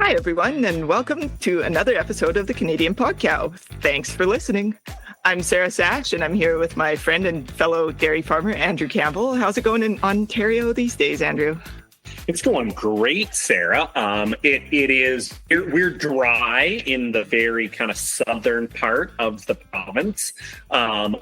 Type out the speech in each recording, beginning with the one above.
Hi, everyone, and welcome to another episode of the Canadian Podcast. Thanks for listening. I'm Sarah Sash, and I'm here with my friend and fellow dairy farmer, Andrew Campbell. How's it going in Ontario these days, Andrew? It's going great, Sarah. We're dry in the very kind of southern part of the province,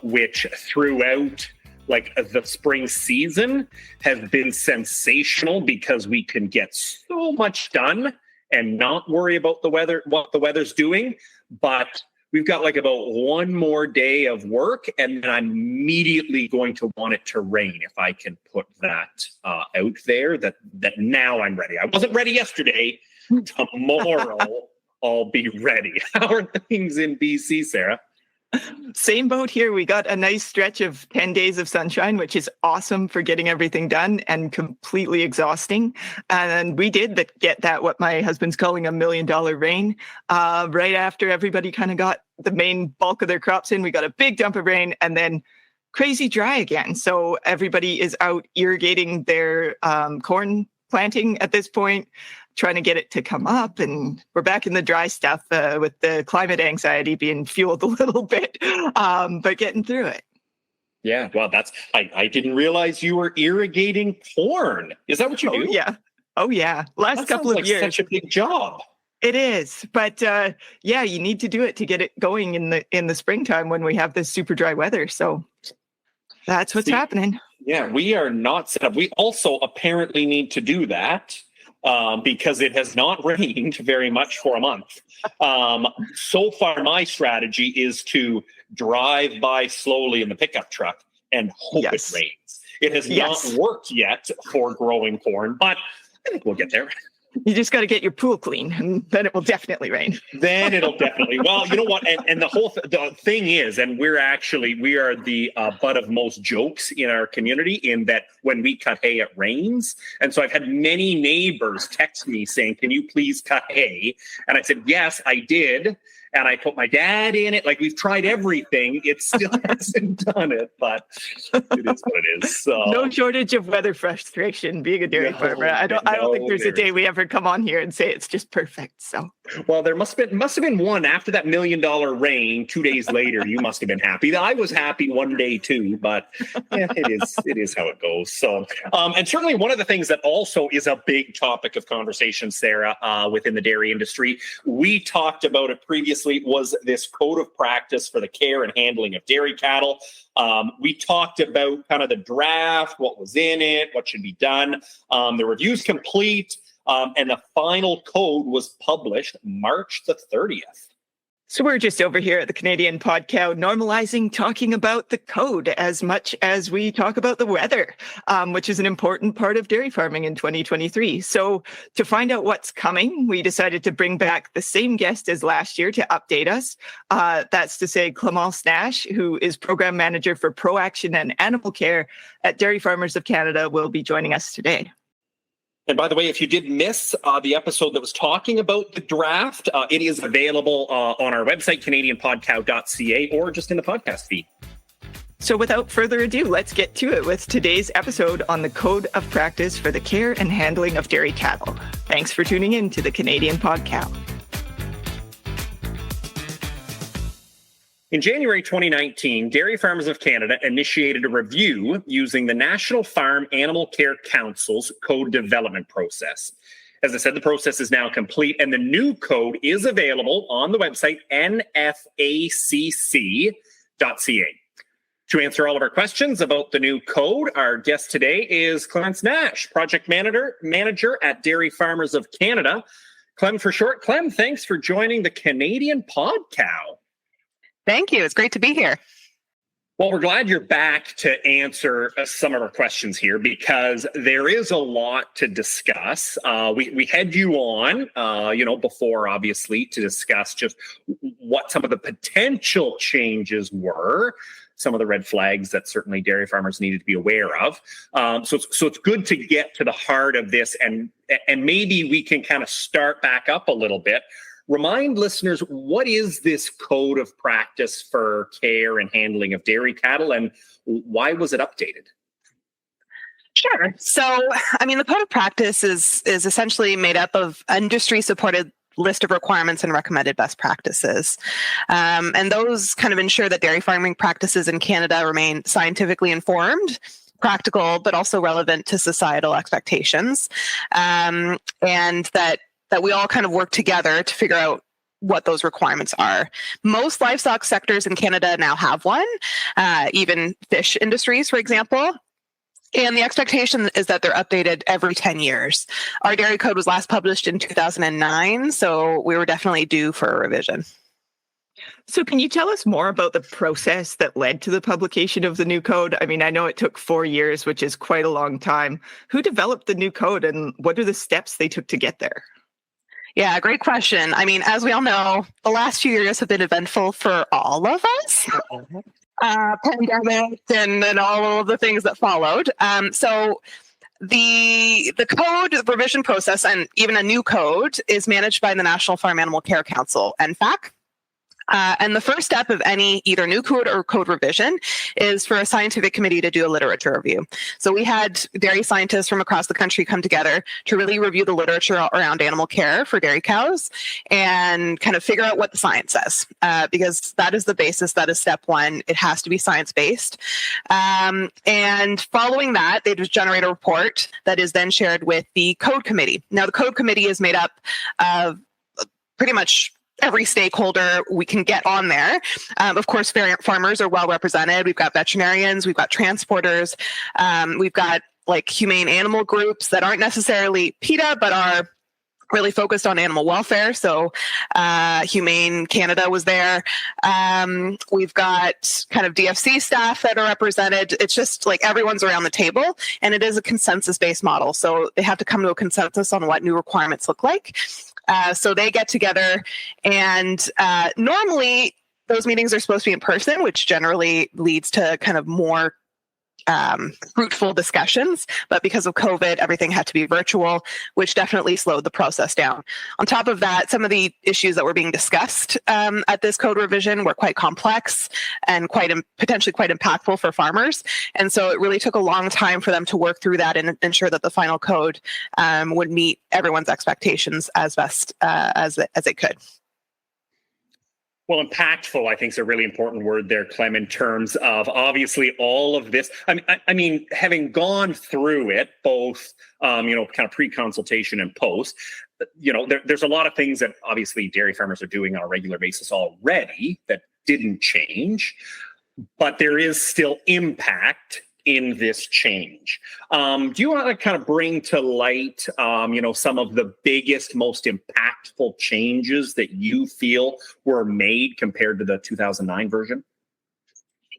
which throughout the spring season has been sensational because we can get so much done and not worry about the weather, what the weather's doing. But we've got about one more day of work, and then I'm immediately going to want it to rain if I can put that out there, that now I'm ready. I wasn't ready yesterday. Tomorrow I'll be ready. How are things in BC, Sarah? Same boat here. We got a nice stretch of 10 days of sunshine, which is awesome for getting everything done and completely exhausting. And we did get that, what my husband's calling $1 million rain, right after everybody kind of got the main bulk of their crops in. We got a big dump of rain and then crazy dry again. So everybody is out irrigating their corn planting at this point, trying to get it to come up, and we're back in the dry stuff with the climate anxiety being fueled a little bit, but getting through it. Yeah, well, I didn't realize you were irrigating corn. Is that what you do? Oh yeah. Last couple of years. Such a big job. It is, but you need to do it to get it going in the springtime when we have this super dry weather. So that's what's happening. Yeah, we are not set up. We also apparently need to do that. Because it has not rained very much for a month. So far, my strategy is to drive by slowly in the pickup truck and hope it rains. It has not worked yet for growing corn, but I think we'll get there. You just got to get your pool clean, and then it will definitely rain. Then it'll definitely. Well, you know what? And the thing is, and we are the butt of most jokes in our community in that when we cut hay, it rains. And so I've had many neighbors text me saying, "Can you please cut hay?" And I said, "Yes, I did." And I put my dad in it. We've tried everything. It still hasn't done it, but it is what it is. So. No shortage of weather frustration being a dairy farmer. I don't think there's a day we ever come on here and say it's just perfect. So. Well, there must have been one after that $1 million rain. 2 days later, you must have been happy. I was happy one day too, but yeah, it is how it goes. So, and certainly one of the things that also is a big topic of conversation, Sarah, within the dairy industry, we talked about it previously, was this code of practice for the care and handling of dairy cattle. We talked about kind of the draft, what was in it, what should be done. The review's complete, and the final code was published March the 30th. So we're just over here at the Canadian Podcast normalizing talking about the code as much as we talk about the weather, which is an important part of dairy farming in 2023. So to find out what's coming, we decided to bring back the same guest as last year to update us. That's to say Clemence Nash, who is Program Manager for ProAction and Animal Care at Dairy Farmers of Canada, will be joining us today. And by the way, if you did miss the episode that was talking about the draft, it is available on our website, canadianpodcow.ca, or just in the podcast feed. So without further ado, let's get to it with today's episode on the Code of Practice for the Care and Handling of Dairy Cattle. Thanks for tuning in to the Canadian Podcast. In January 2019, Dairy Farmers of Canada initiated a review using the National Farm Animal Care Council's code development process. As I said, the process is now complete, and the new code is available on the website nfacc.ca. To answer all of our questions about the new code, our guest today is Clemence Nash, Project Manager at Dairy Farmers of Canada. Clem for short. Clem, thanks for joining the Canadian Podcast. Thank you. It's great to be here. Well, we're glad you're back to answer some of our questions here because there is a lot to discuss. We had you on, before, obviously, to discuss just what some of the potential changes were, some of the red flags that certainly dairy farmers needed to be aware of. So it's good to get to the heart of this, and maybe we can kind of start back up a little bit. Remind listeners, what is this code of practice for care and handling of dairy cattle, and why was it updated? Sure. So, I mean, the code of practice is essentially made up of industry-supported list of requirements and recommended best practices. And those kind of ensure that dairy farming practices in Canada remain scientifically informed, practical, but also relevant to societal expectations. And that we all kind of work together to figure out what those requirements are. Most livestock sectors in Canada now have one, even fish industries, for example. And the expectation is that they're updated every 10 years. Our dairy code was last published in 2009, so we were definitely due for a revision. So can you tell us more about the process that led to the publication of the new code? I mean, I know it took 4 years, which is quite a long time. Who developed the new code and what are the steps they took to get there? Yeah, great question. I mean, as we all know, the last few years have been eventful for all of us. Pandemic and all of the things that followed. So the code, the revision process, and even a new code is managed by the National Farm Animal Care Council, NFAC. And the first step of any either new code or code revision is for a scientific committee to do a literature review. So we had dairy scientists from across the country come together to really review the literature around animal care for dairy cows and kind of figure out what the science says, because that is the basis. That is step one. It has to be science-based. And following that, they just generate a report that is then shared with the code committee. Now, the code committee is made up of pretty much every stakeholder we can get on there. Of course, farmers are well represented. We've got veterinarians, we've got transporters, we've got like humane animal groups that aren't necessarily PETA, but are really focused on animal welfare. So Humane Canada was there. We've got kind of DFC staff that are represented. It's just like everyone's around the table, and it is a consensus-based model. So they have to come to a consensus on what new requirements look like. So they get together, and normally those meetings are supposed to be in person, which generally leads to kind of more fruitful discussions. But because of COVID, everything had to be virtual, which definitely slowed the process down. On top of that, some of the issues that were being discussed at this code revision were quite complex and potentially quite impactful for farmers. And so it really took a long time for them to work through that and ensure that the final code would meet everyone's expectations as best as it could. Well, impactful, I think, is a really important word there, Clem, in terms of obviously all of this. I mean, having gone through it, both, kind of pre-consultation and post, there's a lot of things that obviously dairy farmers are doing on a regular basis already that didn't change, but there is still impact in this change. Do you want to kind of bring to light, some of the biggest, most impactful changes that you feel were made compared to the 2009 version?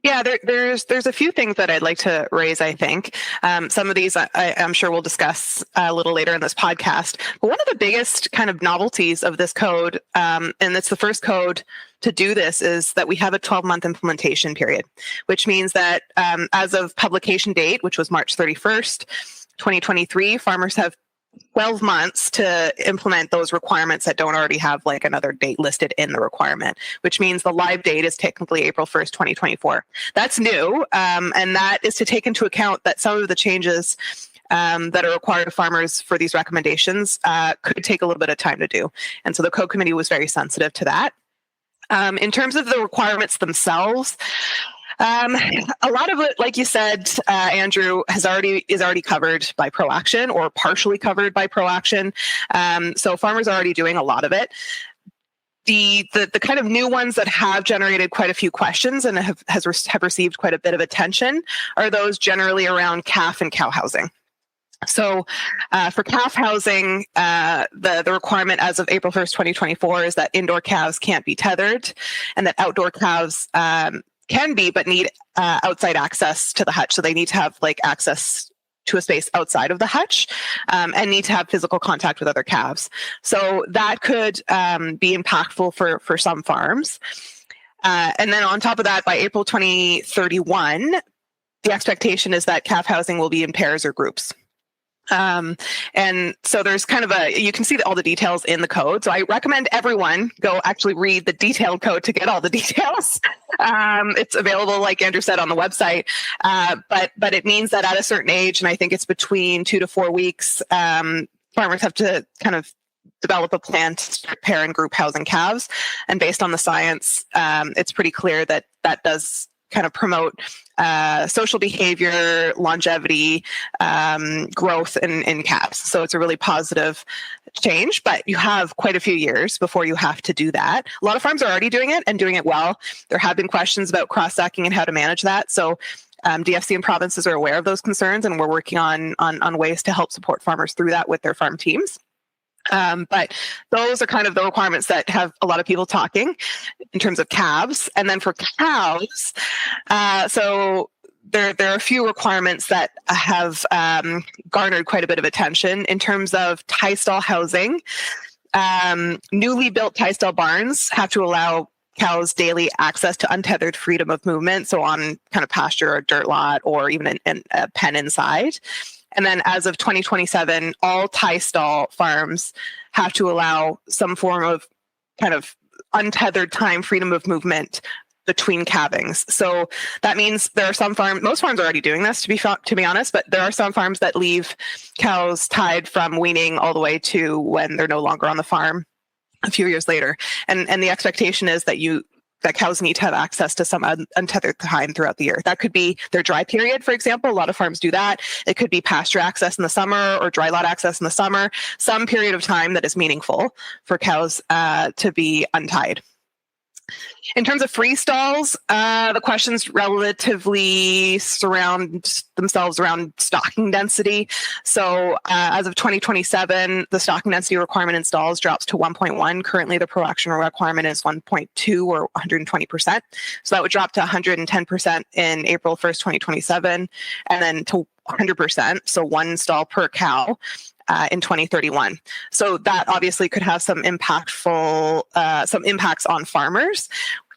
Yeah, there's a few things that I'd like to raise, I think. Some of these I'm sure we'll discuss a little later in this podcast. But one of the biggest kind of novelties of this code, and it's the first code to do this, is that we have a 12-month implementation period, which means that as of publication date, which was March 31st, 2023, farmers have 12 months to implement those requirements that don't already have like another date listed in the requirement, which means the live date is technically April 1st, 2024. That's new. And that is to take into account that some of the changes that are required of farmers for these recommendations could take a little bit of time to do. And so the code committee was very sensitive to that. In terms of the requirements themselves, a lot of it, like you said, Andrew, is already covered by ProAction or partially covered by ProAction. So farmers are already doing a lot of it. The kind of new ones that have generated quite a few questions and have received quite a bit of attention are those generally around calf and cow housing. So for calf housing, the requirement as of April 1st, 2024 is that indoor calves can't be tethered and that outdoor calves can be, but need outside access to the hutch. So they need to have like access to a space outside of the hutch and need to have physical contact with other calves. So that could be impactful for some farms. And then on top of that, by April 2031, the expectation is that calf housing will be in pairs or groups. And so there's kind of you can see all the details in the code. So I recommend everyone go actually read the detailed code to get all the details. It's available, like Andrew said, on the website. But it means that at a certain age, and I think it's between 2 to 4 weeks, farmers have to kind of develop a plan to pair and group housing calves. And based on the science, it's pretty clear that that does kind of promote social behavior, longevity, growth in calves. So it's a really positive change, but you have quite a few years before you have to do that. A lot of farms are already doing it and doing it well. There have been questions about cross-stacking and how to manage that. So DFC and provinces are aware of those concerns, and we're working on ways to help support farmers through that with their farm teams. But those are kind of the requirements that have a lot of people talking in terms of calves. And then for cows, so there are a few requirements that have garnered quite a bit of attention in terms of tie stall housing. Newly built tie stall barns have to allow cows daily access to untethered freedom of movement, so on kind of pasture or dirt lot or even in a pen inside. And then as of 2027, all tie stall farms have to allow some form of kind of untethered time freedom of movement between calvings. So that means there are some farms, most farms are already doing this to be honest, but there are some farms that leave cows tied from weaning all the way to when they're no longer on the farm a few years later. And the expectation is that cows need to have access to some untethered time throughout the year. That could be their dry period, for example. A lot of farms do that. It could be pasture access in the summer or dry lot access in the summer, some period of time that is meaningful for cows to be untied. In terms of free stalls, the questions relatively surround themselves around stocking density. So as of 2027, the stocking density requirement in stalls drops to 1.1. Currently, the production requirement is 1.2 or 120%. So that would drop to 110% in April 1st, 2027, and then to 100%, so one stall per cow, in 2031. So that obviously could have some impacts on farmers.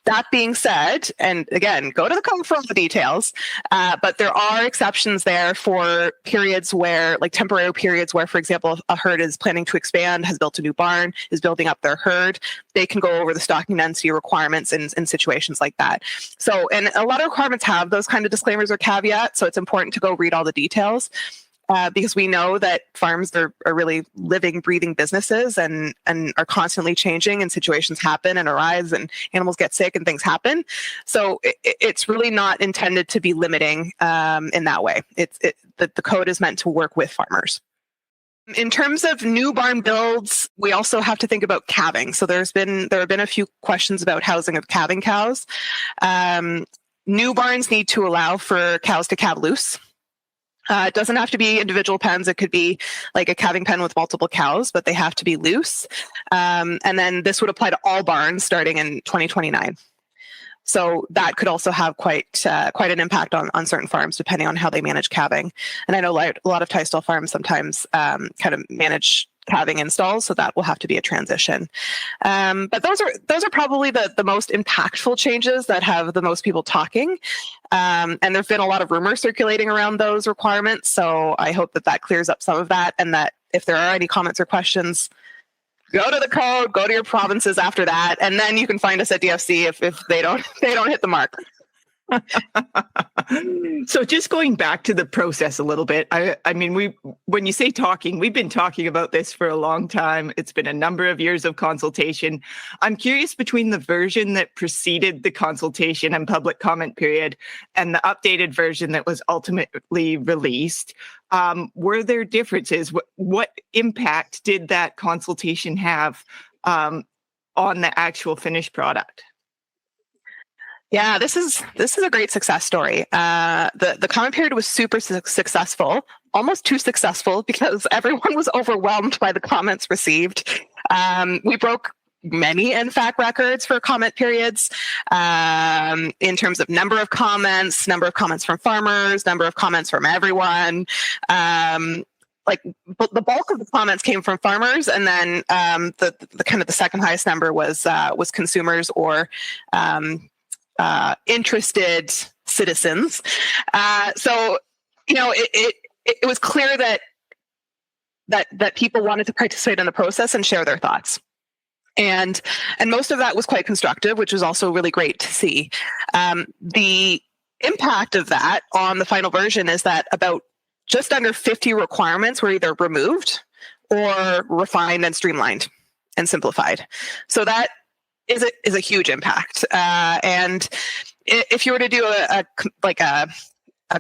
That being said, and again, go to the code for all the details, but there are exceptions there for periods where, like temporary periods where, for example, a herd is planning to expand, has built a new barn, is building up their herd. They can go over the stocking density requirements in situations like that. So, and a lot of requirements have those kind of disclaimers or caveats, so it's important to go read all the details. Because we know that farms are really living, breathing businesses and are constantly changing, and situations happen and arise and animals get sick and things happen. So it's really not intended to be limiting in that way. The code is meant to work with farmers. In terms of new barn builds, we also have to think about calving. So there have been a few questions about housing of calving cows. New barns need to allow for cows to calve loose. It doesn't have to be individual pens. It could be like a calving pen with multiple cows, but they have to be loose. And then this would apply to all barns starting in 2029. So that could also have quite an impact on certain farms, depending on how they manage calving. And I know a lot of tie stall farms sometimes kind of manage calving installs, so that will have to be a transition. But those are probably the most impactful changes that have the most people talking. And there've been a lot of rumors circulating around those requirements. So I hope that clears up some of that, and that if there are any comments or questions, go to the code, go to your provinces after that, and then you can find us at DFC if they don't hit the mark. So just going back to the process a little bit, I mean, when you say talking, we've been talking about this for a long time. It's been a number of years of consultation. I'm curious, between the version that preceded the consultation and public comment period and the updated version that was ultimately released, were there differences? What impact did that consultation have on the actual finished product? Yeah, this is a great success story. The comment period was super successful, almost too successful, because everyone was overwhelmed by the comments received. We broke many NFAC records for comment periods in terms of number of comments from farmers, number of comments from everyone. But the bulk of the comments came from farmers, and then the kind of the second highest number was consumers or interested citizens. So, you know, it was clear that that people wanted to participate in the process and share their thoughts. And most of that was quite constructive, which was also really great to see. The impact of that on the final version is that about just under 50 requirements were either removed or refined and streamlined and simplified. So that is a huge impact. And if you were to do a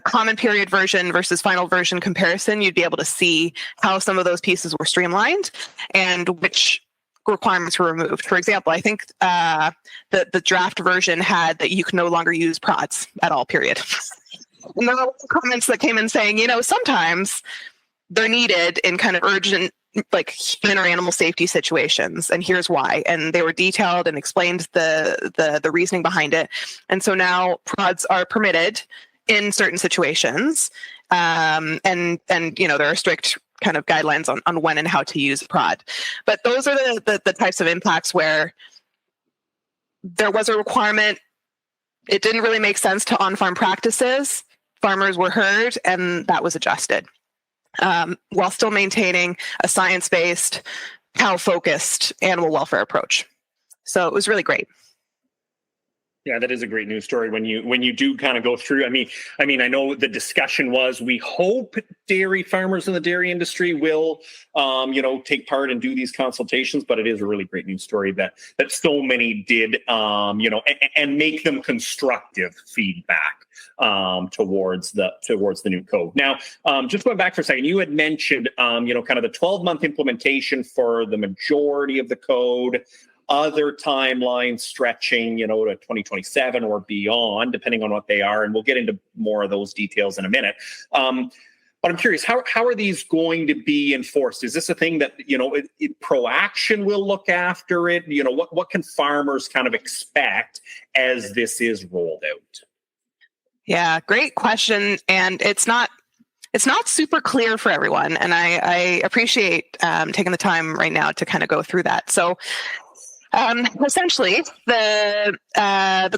common period version versus final version comparison, you'd be able to see how some of those pieces were streamlined and which requirements were removed. For example, I think the draft version had that you can no longer use prods at all, period. And there were comments that came in saying, sometimes they're needed in kind of urgent, like human or animal safety situations, and here's why. And they were detailed and explained the reasoning behind it. And so now prods are permitted in certain situations, and there are strict kind of guidelines on when and how to use a prod. But those are the types of impacts where there was a requirement. It didn't really make sense to on-farm practices. Farmers were heard, and that was adjusted, while still maintaining a science-based, cow-focused animal welfare approach. So it was really great. Yeah, that is a great news story when you do kind of go through. I mean, I know the discussion was we hope dairy farmers in the dairy industry will, take part and do these consultations, but it is a really great news story that so many did, and make them constructive feedback towards the new code. Now, just going back for a second, you had mentioned, kind of the 12-month implementation for the majority of the code. Other timelines stretching, to 2027 or beyond, depending on what they are. And we'll get into more of those details in a minute. But I'm curious, how are these going to be enforced? Is this a thing that, ProAction will look after it? What can farmers kind of expect as this is rolled out? Yeah, great question. And it's not super clear for everyone. And I appreciate taking the time right now to kind of go through that. So essentially, the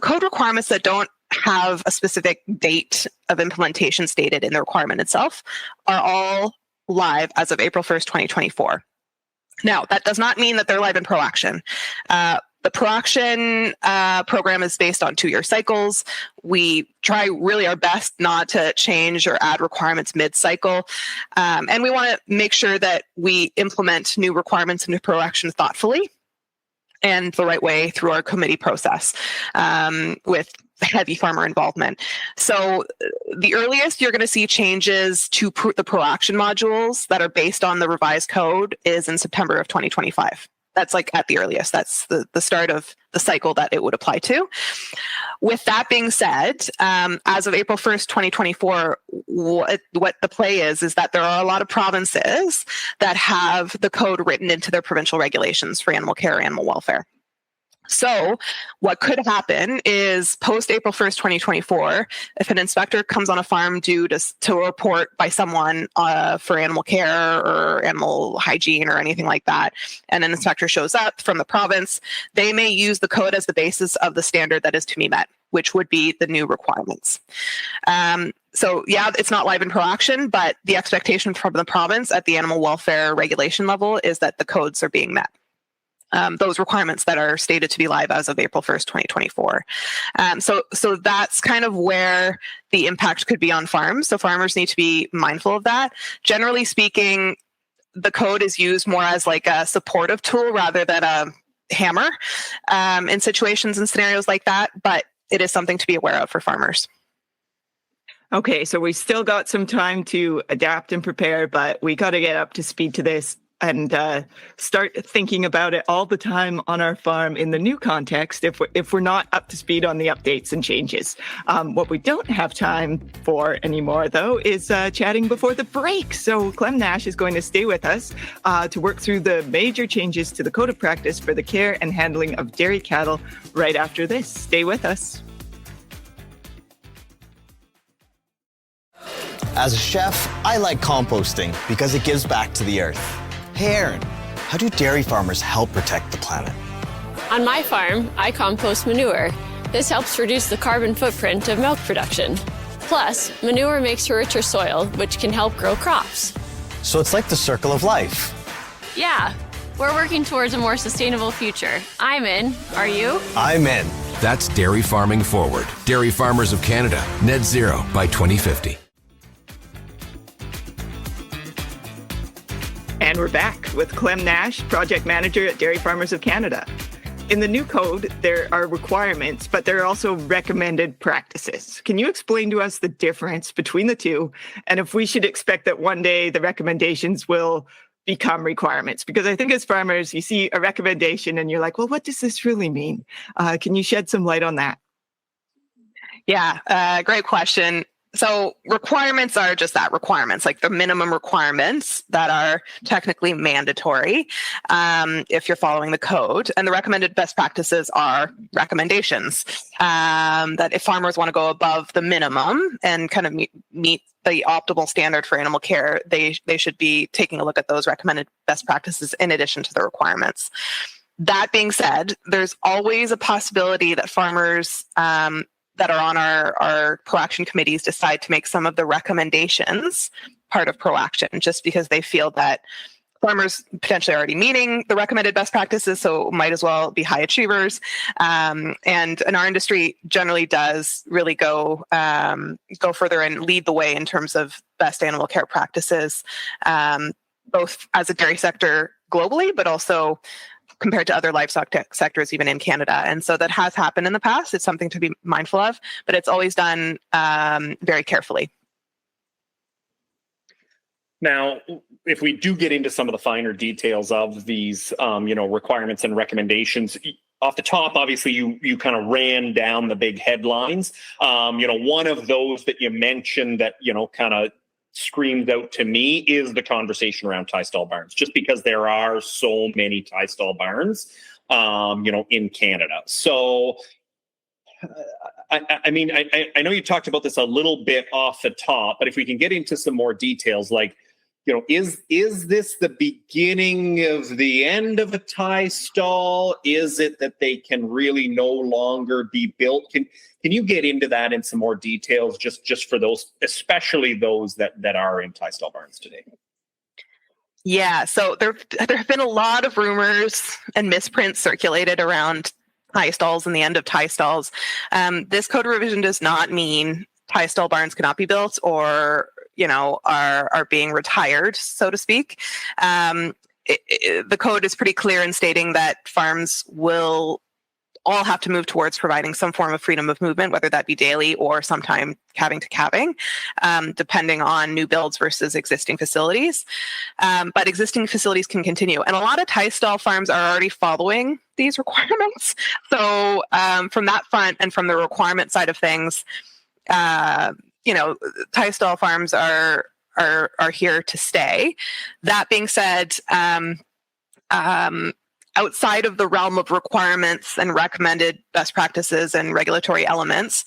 code requirements that don't have a specific date of implementation stated in the requirement itself are all live as of April 1st, 2024. Now, that does not mean that they're live in ProAction. The ProAction program is based on 2-year cycles. We try really our best not to change or add requirements mid-cycle. And we want to make sure that we implement new requirements into ProAction thoughtfully and the right way through our committee process with heavy farmer involvement. So the earliest you're going to see changes to the ProAction modules that are based on the revised code is in September of 2025. That's like at the earliest. That's the start of the cycle that it would apply to. With that being said, as of April 1st, 2024, what the play is that there are a lot of provinces that have the code written into their provincial regulations for animal care, animal welfare. So what could happen is post April 1st, 2024, if an inspector comes on a farm due to a report by someone for animal care or animal hygiene or anything like that, and an inspector shows up from the province, they may use the code as the basis of the standard that is to be met, which would be the new requirements. So yeah, it's not live in ProAction, but the expectation from the province at the animal welfare regulation level is that the codes are being met. Those requirements that are stated to be live as of April 1st, 2024. So that's kind of where the impact could be on farms. So farmers need to be mindful of that. Generally speaking, the code is used more as like a supportive tool rather than a hammer in situations and scenarios like that, but it is something to be aware of for farmers. Okay, so we still got some time to adapt and prepare, but we got to get up to speed to this and start thinking about it all the time on our farm in the new context if we're not up to speed on the updates and changes. What we don't have time for anymore, though, is chatting before the break. So Clem Nash is going to stay with us to work through the major changes to the Code of Practice for the care and handling of dairy cattle right after this. Stay with us. As a chef, I like composting because it gives back to the earth. Hey Aaron, how do dairy farmers help protect the planet? On my farm, I compost manure. This helps reduce the carbon footprint of milk production. Plus, manure makes for richer soil, which can help grow crops. So it's like the circle of life. Yeah, we're working towards a more sustainable future. I'm in. Are you? I'm in. That's Dairy Farming Forward. Dairy Farmers of Canada. Net zero by 2050. And we're back with Clem Nash, Project Manager at Dairy Farmers of Canada. In the new code, there are requirements, but there are also recommended practices. Can you explain to us the difference between the two, and if we should expect that one day the recommendations will become requirements? Because I think as farmers, you see a recommendation and you're like, well, what does this really mean? Can you shed some light on that? Yeah, great question. So requirements are just that, requirements, like the minimum requirements that are technically mandatory if you're following the code. And the recommended best practices are recommendations that if farmers want to go above the minimum and kind of meet the optimal standard for animal care, they should be taking a look at those recommended best practices in addition to the requirements. That being said, there's always a possibility that farmers that are on our ProAction committees decide to make some of the recommendations part of ProAction, just because they feel that farmers potentially already meeting the recommended best practices, so might as well be high achievers. And our industry generally does really go further and lead the way in terms of best animal care practices, both as a dairy sector globally, but also compared to other livestock sectors, even in Canada. And so that has happened in the past. It's something to be mindful of, but it's always done very carefully. Now, if we do get into some of the finer details of these, requirements and recommendations, off the top, obviously, you kind of ran down the big headlines. One of those that you mentioned that, kind of screamed out to me is the conversation around tie stall barns, just because there are so many tie stall barns, in Canada. So, I know you talked about this a little bit off the top, but if we can get into some more details, like, is this the beginning of the end of a tie stall? Is it that they can really no longer be built? Can you get into that in some more details, just for those, especially those that are in tie stall barns today? Yeah, so there have been a lot of rumors and misprints circulated around tie stalls and the end of tie stalls. This code revision does not mean tie stall barns cannot be built or are being retired, so to speak. The code is pretty clear in stating that farms will all have to move towards providing some form of freedom of movement, whether that be daily or sometime calving to calving, depending on new builds versus existing facilities. But existing facilities can continue. And a lot of tie stall farms are already following these requirements. So from that front and from the requirement side of things, tie stall farms are here to stay. That being said, outside of the realm of requirements and recommended best practices and regulatory elements,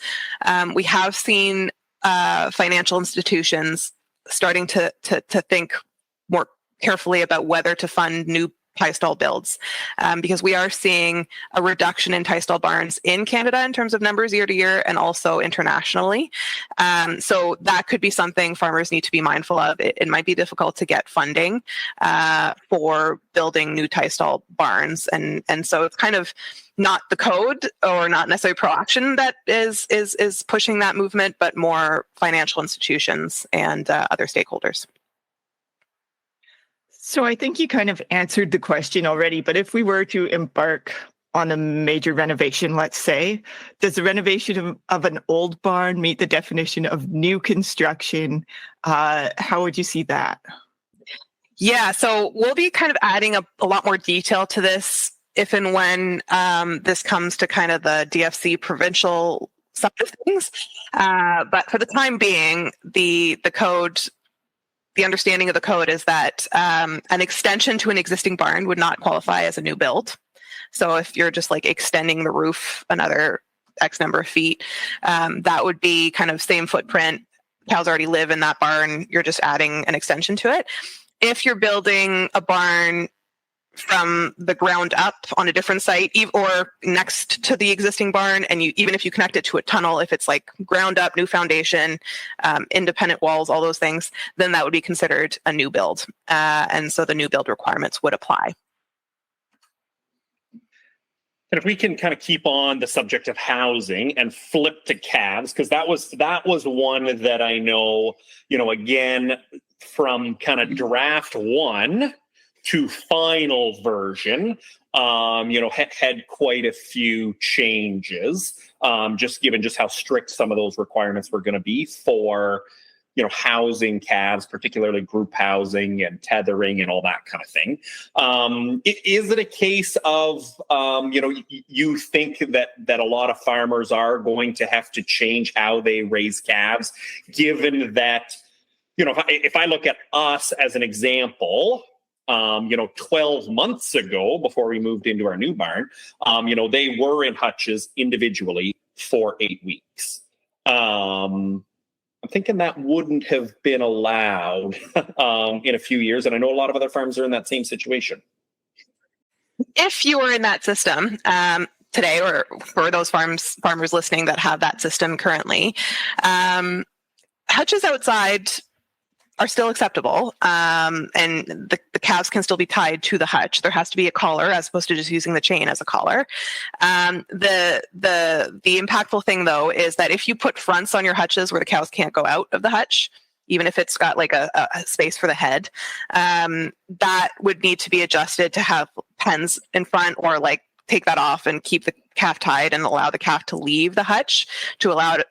we have seen financial institutions starting to think more carefully about whether to fund new tie stall builds, because we are seeing a reduction in tie stall barns in Canada in terms of numbers year to year and also internationally. So that could be something farmers need to be mindful of. It might be difficult to get funding for building new tie stall barns. And so it's kind of not the code or not necessarily ProAction that is pushing that movement, but more financial institutions and other stakeholders. So I think you kind of answered the question already, but if we were to embark on a major renovation, let's say, does the renovation of an old barn meet the definition of new construction? How would you see that? Yeah, so we'll be kind of adding a lot more detail to this if and when this comes to kind of the DFC provincial side of things. But for the time being, the code, the understanding of the code is that an extension to an existing barn would not qualify as a new build. So if you're just like extending the roof another X number of feet, that would be kind of same footprint. Cows already live in that barn. You're just adding an extension to it. If you're building a barn from the ground up on a different site or next to the existing barn, and even if you connect it to a tunnel, if it's like ground up, new foundation, independent walls, all those things, then that would be considered a new build. And so the new build requirements would apply. And if we can kind of keep on the subject of housing and flip to calves, because that was one that I know, again, from kind of draft one to final version, had quite a few changes, just given just how strict some of those requirements were going to be for housing calves, particularly group housing and tethering and all that kind of thing. Is it a case of, you think that a lot of farmers are going to have to change how they raise calves, given that, if I look at us as an example, 12 months ago, before we moved into our new barn, they were in hutches individually for 8 weeks. I'm thinking that wouldn't have been allowed in a few years. And I know a lot of other farms are in that same situation. If you were in that system today, or for those farmers listening that have that system currently, hutches outside are still acceptable, and the calves can still be tied to the hutch. There has to be a collar as opposed to just using the chain as a collar. The impactful thing, though, is that if you put fronts on your hutches where the cows can't go out of the hutch, even if it's got like a space for the head, that would need to be adjusted to have pens in front, or like take that off and keep the calf tied and allow the calf to leave the hutch to allow it,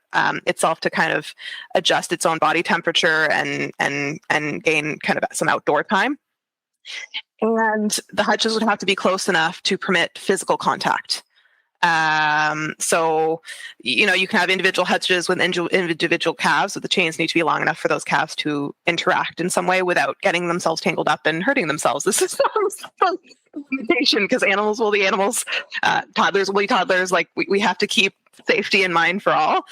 itself to kind of adjust its own body temperature and gain kind of some outdoor time. And the hutches would have to be close enough to permit physical contact. So, you can have individual hutches with individual calves, but the chains need to be long enough for those calves to interact in some way without getting themselves tangled up and hurting themselves. This is limitation, because animals will be animals, toddlers will be toddlers. Like we have to keep safety in mind for all.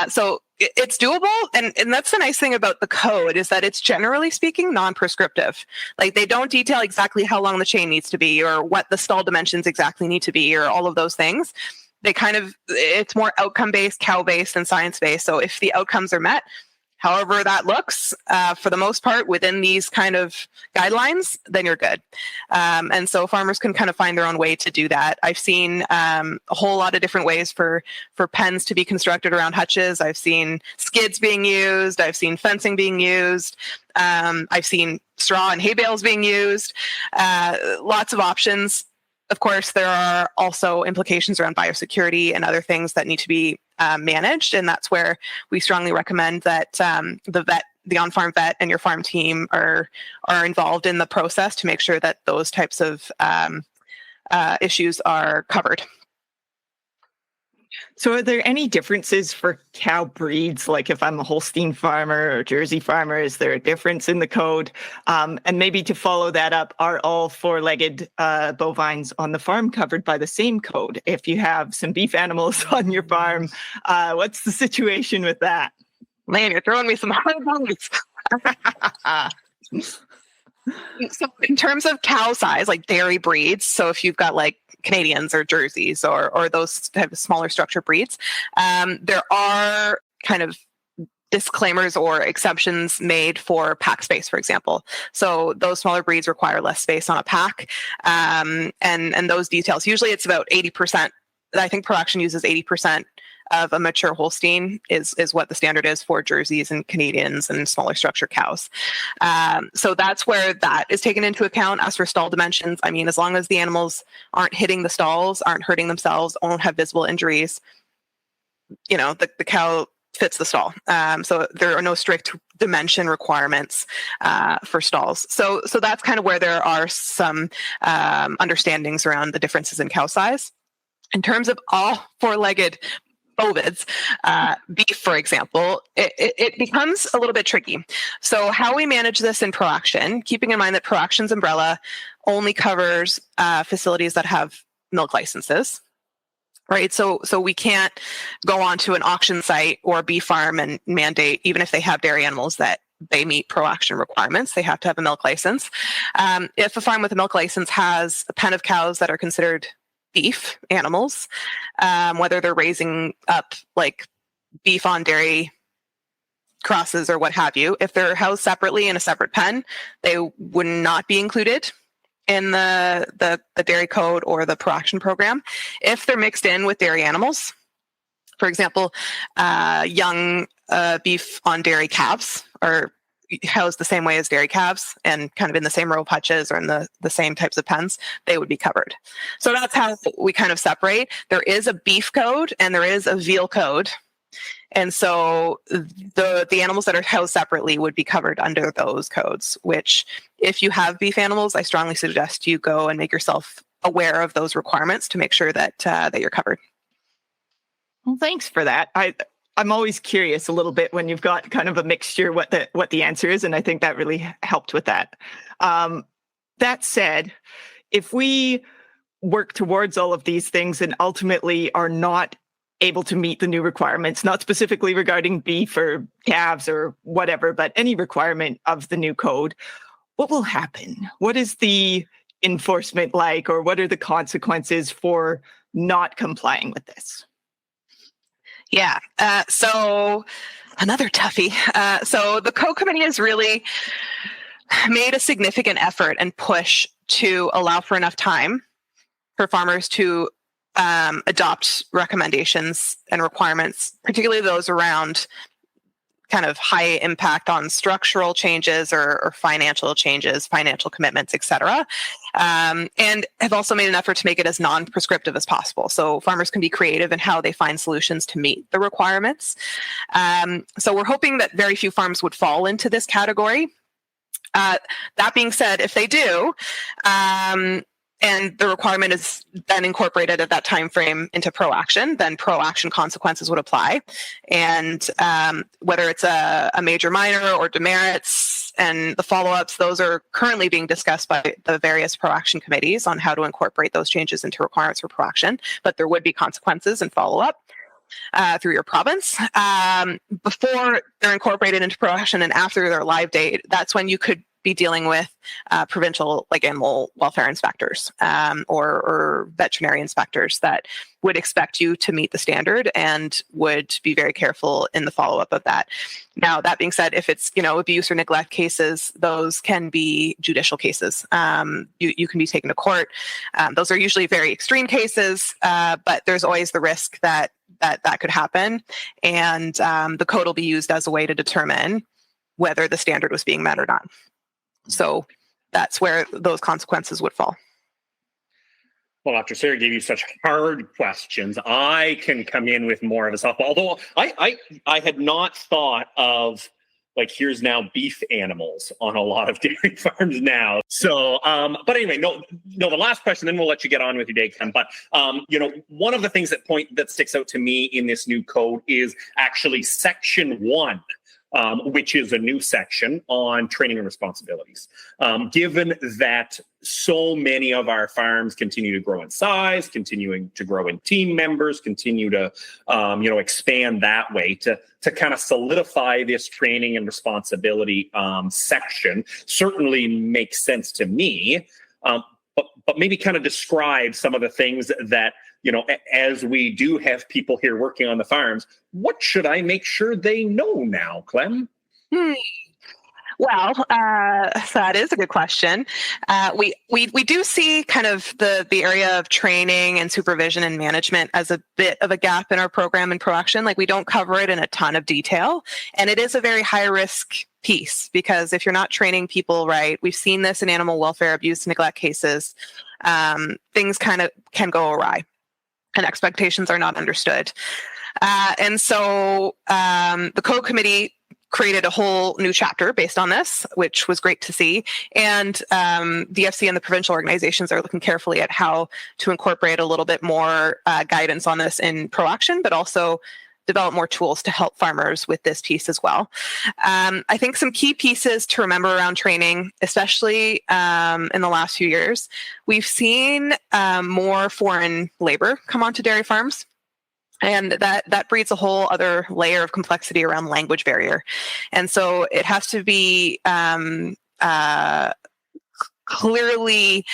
So it's doable. And that's the nice thing about the code, is that it's generally speaking non-prescriptive. Like they don't detail exactly how long the chain needs to be or what the stall dimensions exactly need to be or all of those things. It's more outcome-based, cow-based, and science-based. So if the outcomes are met, however that looks, for the most part, within these kind of guidelines, then you're good. And so farmers can kind of find their own way to do that. I've seen a whole lot of different ways for pens to be constructed around hutches. I've seen skids being used. I've seen fencing being used. I've seen straw and hay bales being used. Lots of options. Of course, there are also implications around biosecurity and other things that need to be managed, and that's where we strongly recommend that the on-farm vet, and your farm team are involved in the process to make sure that those types of issues are covered. So are there any differences for cow breeds? Like if I'm a Holstein farmer or Jersey farmer, is there a difference in the code? And maybe to follow that up, are all four-legged bovines on the farm covered by the same code? If you have some beef animals on your farm, what's the situation with that? Man, you're throwing me some hard ones. So in terms of cow size, like dairy breeds, so if you've got like Canadians or Jerseys or those type of smaller structure breeds, there are kind of disclaimers or exceptions made for pack space, for example. So those smaller breeds require less space on a pack, and those details. Usually it's about 80%. I think ProAction uses 80% of a mature Holstein is what the standard is for Jerseys and Canadians and smaller structure cows. So that's where that is taken into account. As for stall dimensions, I mean, as long as the animals aren't hitting the stalls, aren't hurting themselves, won't have visible injuries, the cow fits the stall. So there are no strict dimension requirements for stalls. So that's kind of where there are some understandings around the differences in cow size. In terms of all four-legged bovids, beef, for example, it becomes a little bit tricky. So how we manage this in ProAction, keeping in mind that ProAction's umbrella only covers facilities that have milk licenses, right? So we can't go onto an auction site or a beef farm and mandate, even if they have dairy animals, that they meet ProAction requirements. They have to have a milk license. If a farm with a milk license has a pen of cows that are considered beef animals, whether they're raising up like beef on dairy crosses or what have you, if they're housed separately in a separate pen, they would not be included in the dairy code or the ProAction program. If they're mixed in with dairy animals, for example, young beef on dairy calves are housed the same way as dairy calves and kind of in the same row of hutches or in the same types of pens, they would be covered. So that's how we kind of separate. There is a beef code and there is a veal code. And so the animals that are housed separately would be covered under those codes, which if you have beef animals, I strongly suggest you go and make yourself aware of those requirements to make sure that that you're covered. Well, thanks for that. I'm always curious a little bit when you've got kind of a mixture what the answer is, and I think that really helped with that. That said, if we work towards all of these things and ultimately are not able to meet the new requirements, not specifically regarding beef or calves or whatever, but any requirement of the new code, what will happen? What is the enforcement like, or what are the consequences for not complying with this? Yeah. So another toughie. So the code committee has really made a significant effort and push to allow for enough time for farmers to adopt recommendations and requirements, particularly those around kind of high impact on structural changes or financial changes, financial commitments, et cetera. And have also made an effort to make it as non-prescriptive as possible. So farmers can be creative in how they find solutions to meet the requirements. So we're hoping that very few farms would fall into this category. That being said, if they do, and the requirement is then incorporated at that time frame into ProAction, then ProAction consequences would apply. And whether it's a major, minor, or demerits, and the follow-ups, those are currently being discussed by the various ProAction committees on how to incorporate those changes into requirements for ProAction. But there would be consequences and follow-up through your province. Before they're incorporated into ProAction and after their live date, that's when you could be dealing with provincial like animal welfare inspectors or veterinary inspectors that would expect you to meet the standard and would be very careful in the follow-up of that. Now, that being said, if it's abuse or neglect cases, those can be judicial cases. You can be taken to court. Those are usually very extreme cases, but there's always the risk that could happen, and the code will be used as a way to determine whether the standard was being met or not. So that's where those consequences would fall. Well, after Sarah gave you such hard questions, I can come in with more of a softball. Although I had not thought of, like, here's now beef animals on a lot of dairy farms now. So, but anyway, no, the last question, then we'll let you get on with your day, Ken. But, one of the things that sticks out to me in this new code is actually Section 1. Which is a new section on training and responsibilities. Given that so many of our farms continue to grow in size, continuing to grow in team members, continue to, expand that way, to kind of solidify this training and responsibility section certainly makes sense to me. But maybe kind of describe some of the things that, as we do have people here working on the farms, what should I make sure they know now, Clem? Well, that is a good question. We do see kind of the area of training and supervision and management as a bit of a gap in our program and ProAction. Like, we don't cover it in a ton of detail, and it is a very high risk piece because if you're not training people right, we've seen this in animal welfare abuse and neglect cases, things kind of can go awry and expectations are not understood. And so the code committee created a whole new chapter based on this, which was great to see. And the FC and the provincial organizations are looking carefully at how to incorporate a little bit more guidance on this in ProAction, but also develop more tools to help farmers with this piece as well. I think some key pieces to remember around training, especially in the last few years, we've seen more foreign labor come onto dairy farms. And that breeds a whole other layer of complexity around language barrier. And so it has to be clearly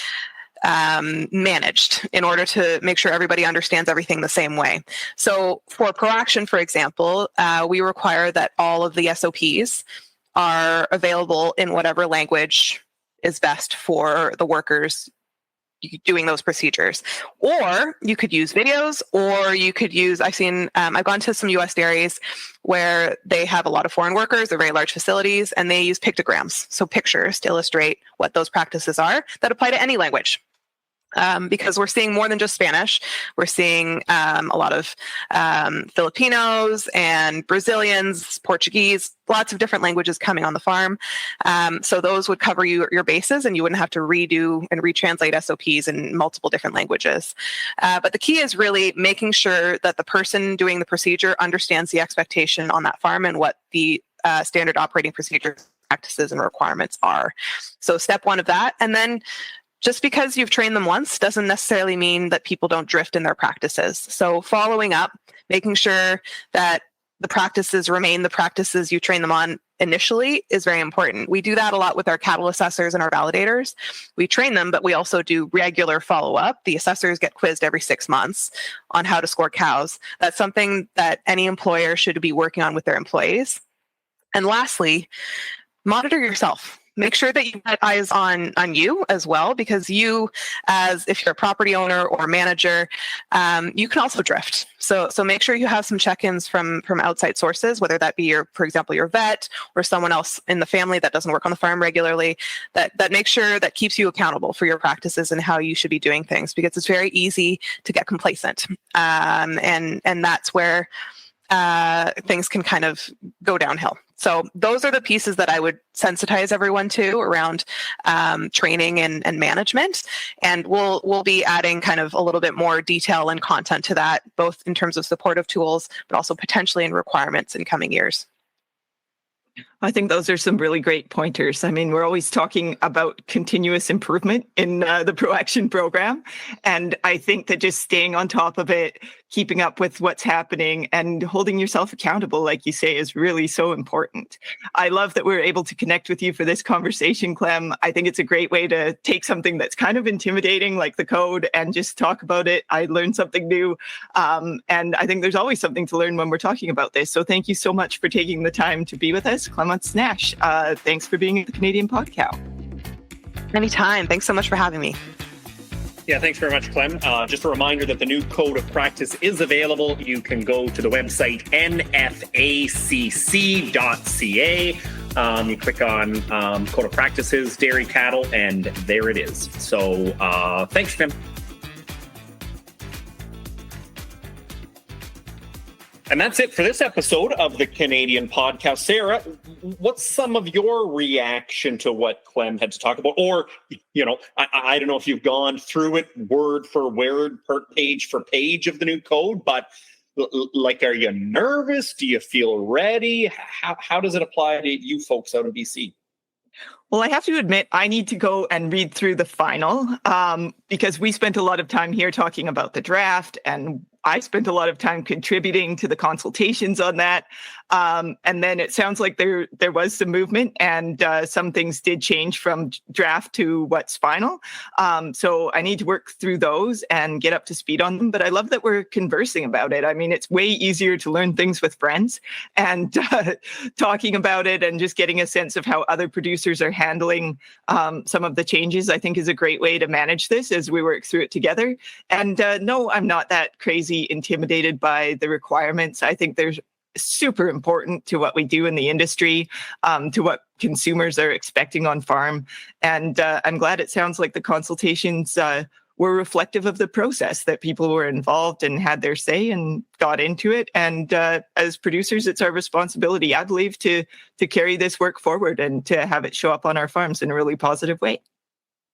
managed in order to make sure everybody understands everything the same way. So for ProAction, for example, we require that all of the SOPs are available in whatever language is best for the workers doing those procedures. Or you could use videos, or you could use, I've gone to some US dairies where they have a lot of foreign workers, they're very large facilities, and they use pictograms, so pictures to illustrate what those practices are that apply to any language. Because we're seeing more than just Spanish. We're seeing a lot of Filipinos and Brazilians, Portuguese, lots of different languages coming on the farm. So those would cover your bases, and you wouldn't have to redo and retranslate SOPs in multiple different languages. But the key is really making sure that the person doing the procedure understands the expectation on that farm and what the standard operating procedures, practices, and requirements are. So step one of that. And then just because you've trained them once doesn't necessarily mean that people don't drift in their practices. So following up, making sure that the practices remain the practices you train them on initially is very important. We do that a lot with our cattle assessors and our validators. We train them, but we also do regular follow-up. The assessors get quizzed every 6 months on how to score cows. That's something that any employer should be working on with their employees. And lastly, monitor yourself. Make sure that you have eyes on you as well, because you, as if you're a property owner or manager, you can also drift. So make sure you have some check-ins from outside sources, whether that be for example, your vet or someone else in the family that doesn't work on the farm regularly, that makes sure that keeps you accountable for your practices and how you should be doing things, because it's very easy to get complacent. And that's where things can kind of go downhill. So those are the pieces that I would sensitize everyone to around training and management. And we'll be adding kind of a little bit more detail and content to that, both in terms of supportive tools, but also potentially in requirements in coming years. I think those are some really great pointers. I mean, we're always talking about continuous improvement in the ProAction program. And I think that just staying on top of it, keeping up with what's happening, and holding yourself accountable, like you say, is really so important. I love that we're able to connect with you for this conversation, Clem. I think it's a great way to take something that's kind of intimidating, like the code, and just talk about it. I learned something new. And I think there's always something to learn when we're talking about this. So thank you so much for taking the time to be with us, Clement Snash. Thanks for being at the Canadian Podcast. Anytime. Thanks so much for having me. Yeah, thanks very much, Clem. Just a reminder that the new Code of Practice is available. You can go to the website nfacc.ca. You click on Code of Practices, Dairy Cattle, and there it is. So thanks, Clem. And that's it for this episode of the Canadian Podcast. Sarah, what's some of your reaction to what Clem had to talk about? Or, I don't know if you've gone through it word for word, page for page of the new code, but are you nervous? Do you feel ready? How does it apply to you folks out in BC? Well, I have to admit, I need to go and read through the final because we spent a lot of time here talking about the draft, and I spent a lot of time contributing to the consultations on that. And then it sounds like there was some movement, and some things did change from draft to what's final. So I need to work through those and get up to speed on them. But I love that we're conversing about it. I mean, it's way easier to learn things with friends, and talking about it and just getting a sense of how other producers are handling some of the changes, I think, is a great way to manage this as we work through it together. And no, I'm not that crazy intimidated by the requirements. I think they're super important to what we do in the industry, to what consumers are expecting on farm. And I'm glad it sounds like the consultations were reflective of the process, that people were involved and had their say and got into it. And as producers, it's our responsibility, I believe, to carry this work forward and to have it show up on our farms in a really positive way.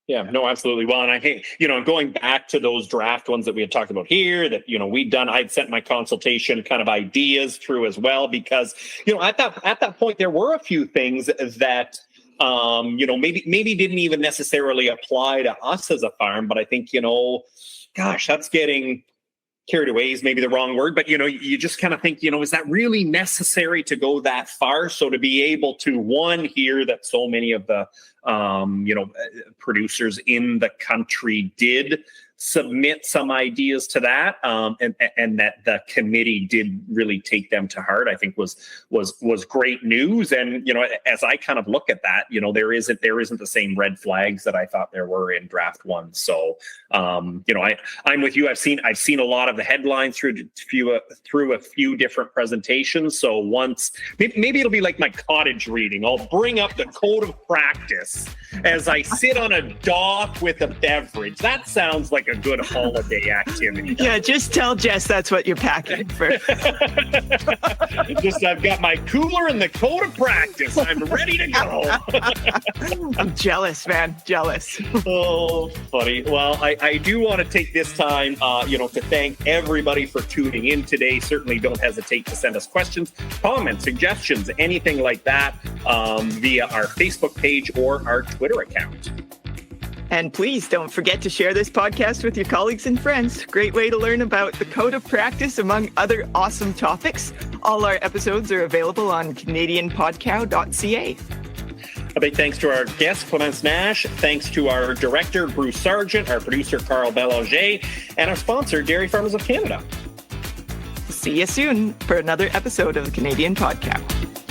Yeah, no, absolutely. Well, and I think, going back to those draft ones that we had talked about here, that, we'd done, I'd sent my consultation kind of ideas through as well, because, at that point, there were a few things that, maybe didn't even necessarily apply to us as a farm, but I think, gosh, that's getting carried away is maybe the wrong word, but you just kind of think, is that really necessary to go that far? So to be able to hear that so many of the producers in the country did submit some ideas to that, and that the committee did really take them to heart, I think was great news. And as I kind of look at that, there isn't the same red flags that I thought there were in draft one. So I'm with you. I've seen a lot of the headlines through a few different presentations. So once maybe it'll be like my cottage reading. I'll bring up the code of practice as I sit on a dock with a beverage. That sounds like a good holiday activity. Yeah, just tell Jess that's what you're packing for. I've got my cooler and the code of practice. I'm ready to go. I'm jealous, man. Jealous. Oh, funny. Well, I do want to take this time, to thank everybody for tuning in today. Certainly don't hesitate to send us questions, comments, suggestions, anything like that via our Facebook page or our Twitter account. And please don't forget to share this podcast with your colleagues and friends. Great way to learn about the code of practice, among other awesome topics. All our episodes are available on canadianpodcow.ca. A big thanks to our guest, Clemence Nash. Thanks to our director, Bruce Sargent, our producer, Carl Belanger, and our sponsor, Dairy Farmers of Canada. See you soon for another episode of the Canadian Podcast.